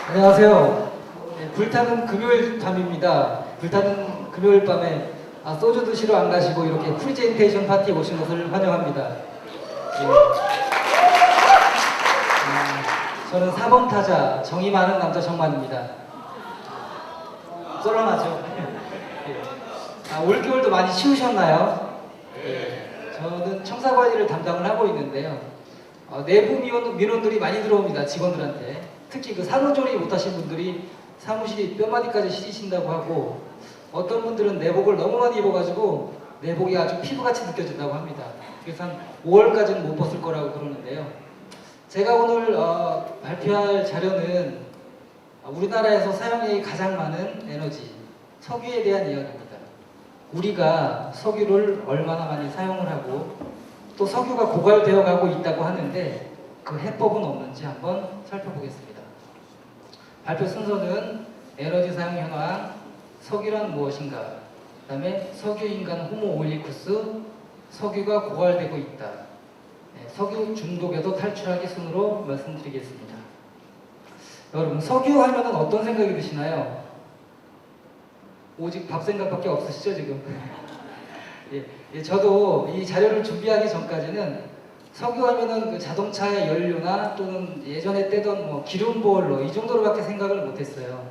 안녕하세요. 네, 불타는 금요일 밤입니다. 불타는 금요일 밤에 소주 드시러 안 가시고 이렇게 프리젠테이션 파티에 오신 것을 환영합니다. 저는 4번 타자 정이 많은 남자 정만입니다. 썰렁하죠? 올겨울도 많이 치우셨나요? 저는 청사관리를 담당을 하고 있는데요. 내부 민원들이 많이 들어옵니다. 직원들한테. 특히 그 산후조리 못하신 분들이 사무실이 뼈마디까지 시리신다고 하고, 어떤 분들은 내복을 너무 많이 입어가지고 내복이 아주 피부같이 느껴진다고 합니다. 그래서 한 5월까지는 못 벗을 거라고 그러는데요. 제가 오늘 발표할 자료는 우리나라에서 사용량이 가장 많은 에너지, 석유에 대한 이야기입니다. 우리가 석유를 얼마나 많이 사용을 하고 또 석유가 고갈되어 가고 있다고 하는데 그 해법은 없는지 한번 살펴보겠습니다. 발표 순서는 에너지 사용 현황, 석유란 무엇인가, 그 다음에 석유인간 호모 오일리쿠스, 석유가 고갈되고 있다, 석유 중독에도 탈출하기 순으로 말씀드리겠습니다. 여러분, 석유 하면은 어떤 생각이 드시나요? 오직 밥 생각밖에 없으시죠 지금? 저도 이 자료를 준비하기 전까지는 석유 하면은 그 자동차의 연료나 또는 예전에 떼던 뭐 기름 보일러 이 정도로밖에 생각을 못했어요.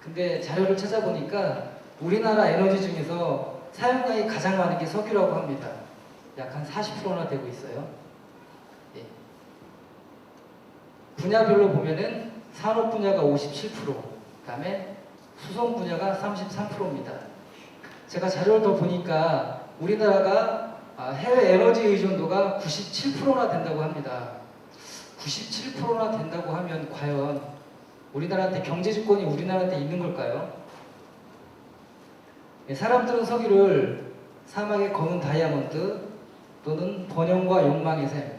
근데 자료를 찾아보니까 우리나라 에너지 중에서 사용량이 가장 많은 게 석유라고 합니다. 약 한 40%나 되고 있어요. 분야별로 보면은 산업 분야가 57%, 그 다음에 수송 분야가 33%입니다. 제가 자료를 더 보니까 우리나라가 해외 에너지 의존도가 97%나 된다고 합니다. 97%나 된다고 하면 과연 우리나라한테 경제주권이 우리나라한테 있는 걸까요? 사람들은 석유를 사막의 검은 다이아몬드 또는 번영과 욕망의 샘,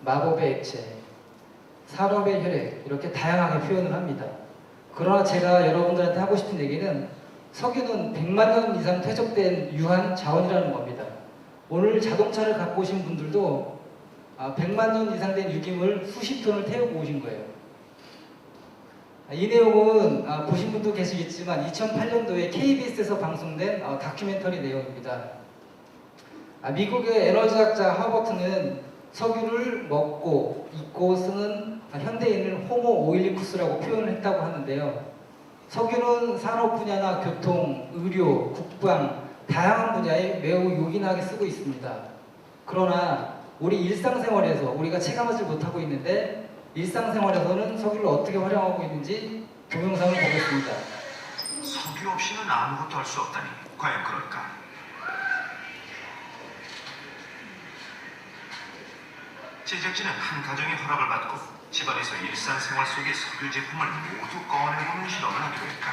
마법의 액체, 산업의 혈액 이렇게 다양하게 표현을 합니다. 그러나 제가 여러분들한테 하고 싶은 얘기는 석유는 100만 년 이상 퇴적된 유한 자원이라는 겁니다. 오늘 자동차를 갖고 오신 분들도 100만 년 이상 된 유기물 수십 톤을 태우고 오신 거예요. 이 내용은 보신 분도 계시겠지만 2008년도에 KBS에서 방송된 다큐멘터리 내용입니다. 미국의 에너지학자 하버트는 석유를 먹고 입고 쓰는 현대인을 호모 오일리쿠스라고 표현을 했다고 하는데요. 석유는 산업 분야나 교통, 의료, 국방 다양한 분야에 매우 요긴하게 쓰고 있습니다. 그러나 우리 일상생활에서 우리가 체감하지 못하고 있는데 일상생활에서는 석유를 어떻게 활용하고 있는지 동영상을 보겠습니다. 석유 없이는 아무것도 할 수 없다니 과연 그럴까? 제작진은 한 가정의 허락을 받고 집안에서 일상생활 속의 석유 제품을 모두 꺼내보는 실험을 하기로 했다.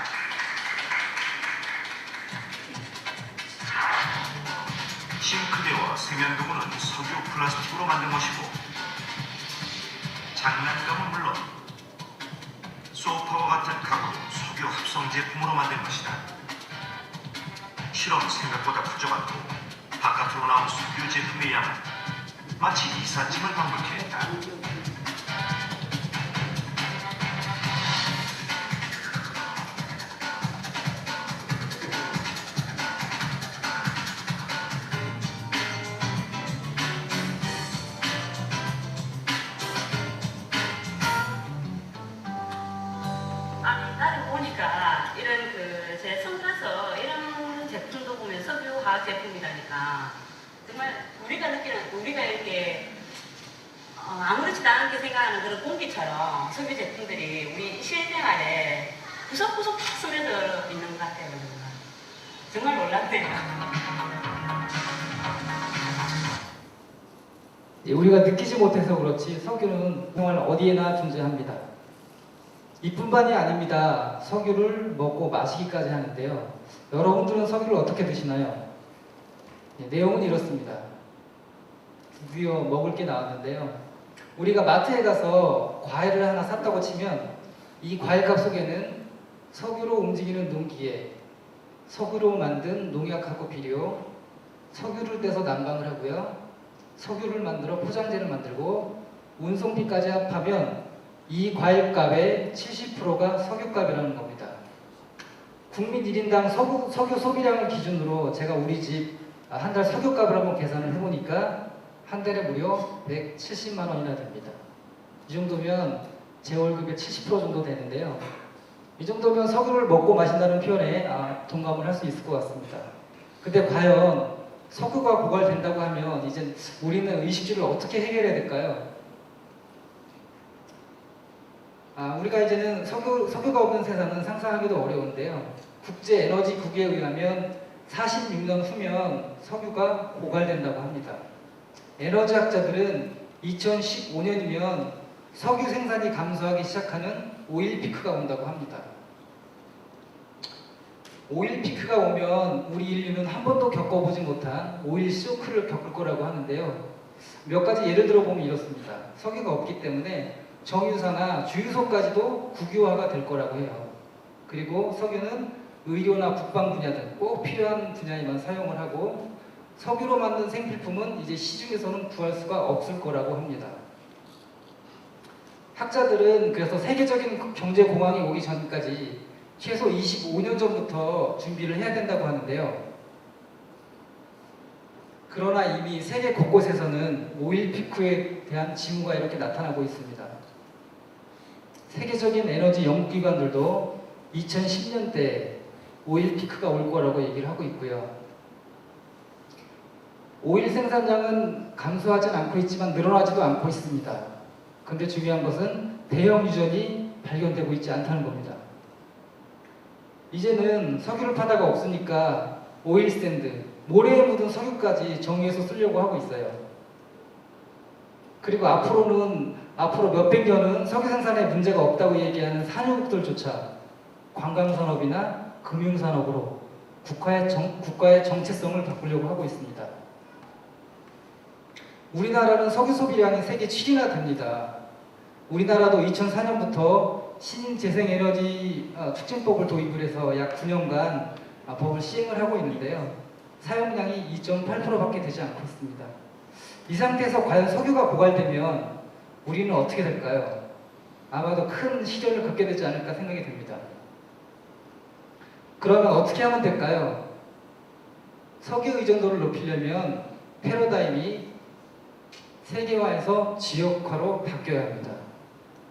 싱크대와 세면도구는 석유 플라스틱으로 만든 것이고 장난감은 물론 소파와 같은 가구도 석유 합성 제품으로 만든 것이다. 실험 생각보다 부족하고 바깥으로 나온 석유 제품의 양은 마치 이삿짐을 방불케 했다. 나를 보니까 이런 제 성가서 이런 제품도 보면 석유 화학 제품이라니까 정말 우리가 이렇게 아무렇지도 않게 생각하는 그런 공기처럼 석유 제품들이 우리 실생활에 구석구석 다 스며들어 있는 것 같아요. 정말 놀랍네요. 우리가 느끼지 못해서 그렇지 석유는 정말 어디에나 존재합니다. 이뿐만이 아닙니다. 석유를 먹고 마시기까지 하는데요. 여러분들은 석유를 어떻게 드시나요? 내용은 이렇습니다. 드디어 먹을 게 나왔는데요. 우리가 마트에 가서 과일을 하나 샀다고 치면 이 과일값 속에는 석유로 움직이는 농기계, 석유로 만든 농약하고 비료, 석유를 떼서 난방을 하고요. 석유를 만들어 포장재를 만들고 운송비까지 합하면 이 과일값의 70%가 석유값이라는 겁니다. 국민 1인당 석유 소비량을 기준으로 제가 우리 집 한 달 석유값을 한번 계산을 해보니까 한 달에 무려 170만 원이나 됩니다. 이 정도면 제 월급의 70% 정도 되는데요. 이 정도면 석유를 먹고 마신다는 표현에 동감을 할 수 있을 것 같습니다. 근데 과연 석유가 고갈된다고 하면 이제 우리는 의식주를 어떻게 해결해야 될까요? 우리가 이제는 석유가 없는 세상은 상상하기도 어려운데요. 국제에너지국에 의하면 46년 후면 석유가 고갈된다고 합니다. 에너지학자들은 2015년이면 석유 생산이 감소하기 시작하는 오일 피크가 온다고 합니다. 오일 피크가 오면 우리 인류는 한 번도 겪어보지 못한 오일 쇼크를 겪을 거라고 하는데요. 몇 가지 예를 들어보면 이렇습니다. 석유가 없기 때문에 정유사나 주유소까지도 국유화가 될 거라고 해요. 그리고 석유는 의료나 국방 분야 등 꼭 필요한 분야에만 사용을 하고 석유로 만든 생필품은 이제 시중에서는 구할 수가 없을 거라고 합니다. 학자들은 그래서 세계적인 경제 공황이 오기 전까지 최소 25년 전부터 준비를 해야 된다고 하는데요. 그러나 이미 세계 곳곳에서는 오일 피크에 대한 징후가 이렇게 나타나고 있습니다. 세계적인 에너지 연구기관들도 2010년대 오일 피크가 올 거라고 얘기를 하고 있고요. 오일 생산량은 감소하진 않고 있지만 늘어나지도 않고 있습니다. 근데 중요한 것은 대형 유전이 발견되고 있지 않다는 겁니다. 이제는 석유를 파다가 없으니까 오일 샌드, 모래에 묻은 석유까지 정유해서 쓰려고 하고 있어요. 그리고 앞으로 몇백 년은 석유 생산에 문제가 없다고 얘기하는 산유국들조차 관광산업이나 금융산업으로 국가의 정체성을 바꾸려고 하고 있습니다. 우리나라는 석유 소비량이 세계 7위나 됩니다. 우리나라도 2004년부터 신재생에너지 촉진법을 도입을 해서 약 9년간 법을 시행을 하고 있는데요. 사용량이 2.8%밖에 되지 않고 있습니다. 이 상태에서 과연 석유가 고갈되면 우리는 어떻게 될까요? 아마도 큰 시련을 겪게 되지 않을까 생각이 됩니다. 그러면 어떻게 하면 될까요? 석유 의존도를 높이려면 패러다임이 세계화에서 지역화로 바뀌어야 합니다.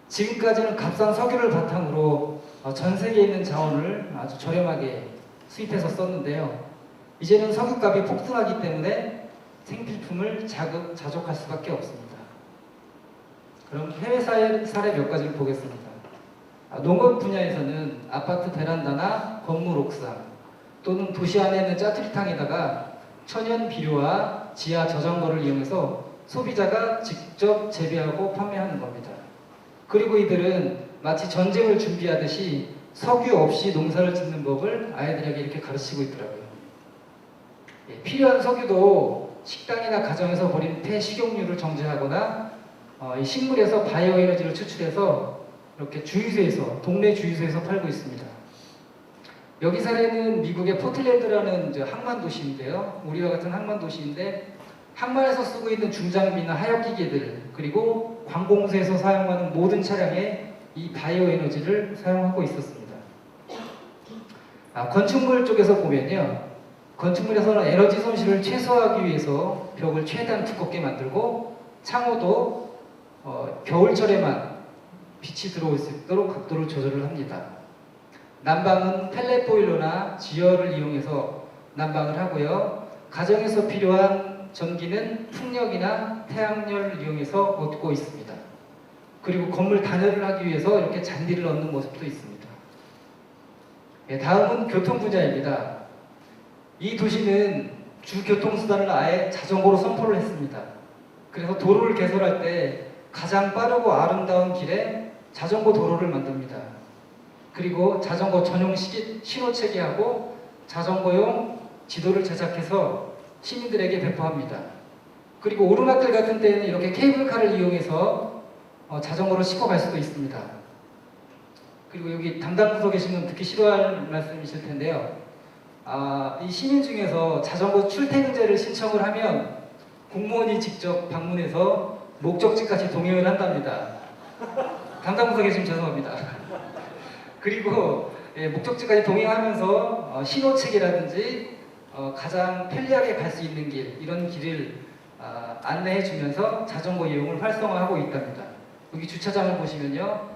지금까지는 값싼 석유를 바탕으로 전 세계에 있는 자원을 아주 저렴하게 수입해서 썼는데요. 이제는 석유값이 폭등하기 때문에 생필품을 자족할 수밖에 없습니다. 그럼 해외 사례 몇 가지를 보겠습니다. 농업 분야에서는 아파트 베란다나 건물 옥상 또는 도시 안에 있는 짜투리탕에다가 천연 비료와 지하 저장고를 이용해서 소비자가 직접 재배하고 판매하는 겁니다. 그리고 이들은 마치 전쟁을 준비하듯이 석유 없이 농사를 짓는 법을 아이들에게 이렇게 가르치고 있더라고요. 필요한 석유도 식당이나 가정에서 버린 폐식용유를 정제하거나 이 식물에서 바이오 에너지를 추출해서 이렇게 동네 주유소에서 팔고 있습니다. 여기 사례는 미국의 포틀랜드라는 항만 도시인데요. 우리와 같은 항만 도시인데 항만에서 쓰고 있는 중장비나 하역기계들 그리고 관공서에서 사용하는 모든 차량에 이 바이오 에너지를 사용하고 있었습니다. 건축물 쪽에서 보면요. 건축물에서는 에너지 손실을 최소화하기 위해서 벽을 최대한 두껍게 만들고 창호도 겨울철에만 빛이 들어올 수 있도록 각도를 조절을 합니다. 난방은 펠렛 보일러나 지열을 이용해서 난방을 하고요. 가정에서 필요한 전기는 풍력이나 태양열을 이용해서 얻고 있습니다. 그리고 건물 단열을 하기 위해서 이렇게 잔디를 넣는 모습도 있습니다. 다음은 교통 분야입니다. 이 도시는 주 교통수단을 아예 자전거로 선포를 했습니다. 그래서 도로를 개설할 때 가장 빠르고 아름다운 길에 자전거 도로를 만듭니다. 그리고 자전거 전용 신호체계하고 자전거용 지도를 제작해서 시민들에게 배포합니다. 그리고 오르막길 같은 때는 이렇게 케이블카를 이용해서 자전거를 싣고 갈 수도 있습니다. 그리고 여기 담당 부서 계시면 듣기 싫어할 말씀이실 텐데요. 이 시민 중에서 자전거 출퇴근제를 신청을 하면 공무원이 직접 방문해서 목적지까지 동행을 한답니다. 담당 부서 계시면 죄송합니다. 그리고 목적지까지 동행하면서 신호책이라든지 가장 편리하게 갈 수 있는 길, 이런 길을 안내해 주면서 자전거 이용을 활성화하고 있답니다. 여기 주차장을 보시면요.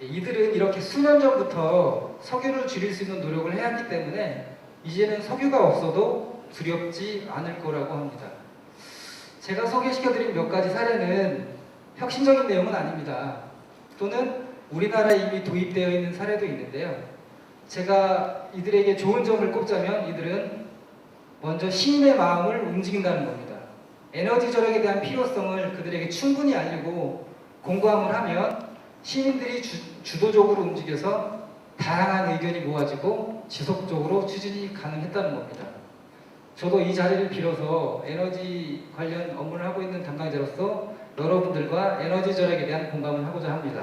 이들은 이렇게 수년 전부터 석유를 줄일 수 있는 노력을 해왔기 때문에 이제는 석유가 없어도 두렵지 않을 거라고 합니다. 제가 소개시켜드린 몇 가지 사례는 혁신적인 내용은 아닙니다. 또는 우리나라에 이미 도입되어 있는 사례도 있는데요. 제가 이들에게 좋은 점을 꼽자면 이들은 먼저 시민의 마음을 움직인다는 겁니다. 에너지 절약에 대한 필요성을 그들에게 충분히 알리고 공감을 하면 시민들이 주도적으로 움직여서 다양한 의견이 모아지고 지속적으로 추진이 가능했다는 겁니다. 저도 이 자리를 빌어서 에너지 관련 업무를 하고 있는 담당자로서 여러분들과 에너지 절약에 대한 공감을 하고자 합니다.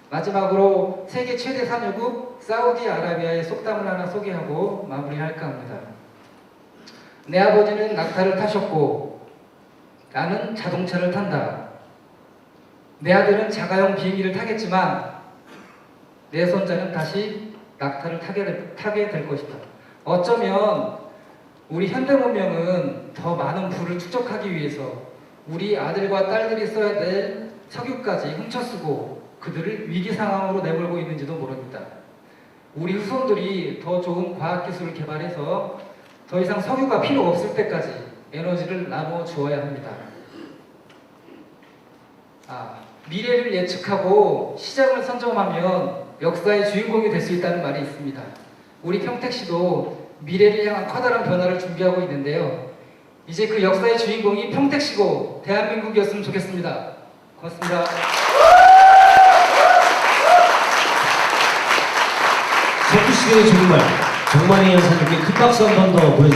마지막으로 세계 최대 산유국 사우디아라비아의 속담을 하나 소개하고 마무리할까 합니다. 내 아버지는 낙타를 타셨고 나는 자동차를 탄다. 내 아들은 자가용 비행기를 타겠지만 내 손자는 다시 낙타를 타게 될 것이다. 어쩌면 우리 현대문명은 더 많은 부를 축적하기 위해서 우리 아들과 딸들이 써야 될 석유까지 훔쳐쓰고 그들을 위기 상황으로 내몰고 있는지도 모릅니다. 우리 후손들이 더 좋은 과학기술을 개발해서 더 이상 석유가 필요 없을 때까지 에너지를 나누어 주어야 합니다. 미래를 예측하고 시장을 선점하면 역사의 주인공이 될 수 있다는 말이 있습니다. 우리 평택시도 미래를 향한 커다란 변화를 준비하고 있는데요. 이제 그 역사의 주인공이 평택시고 대한민국이었으면 좋겠습니다. 고맙습니다. 석유시계의 정말 정만희 여사님께 큰 박수 한 번 더 보내주십시오.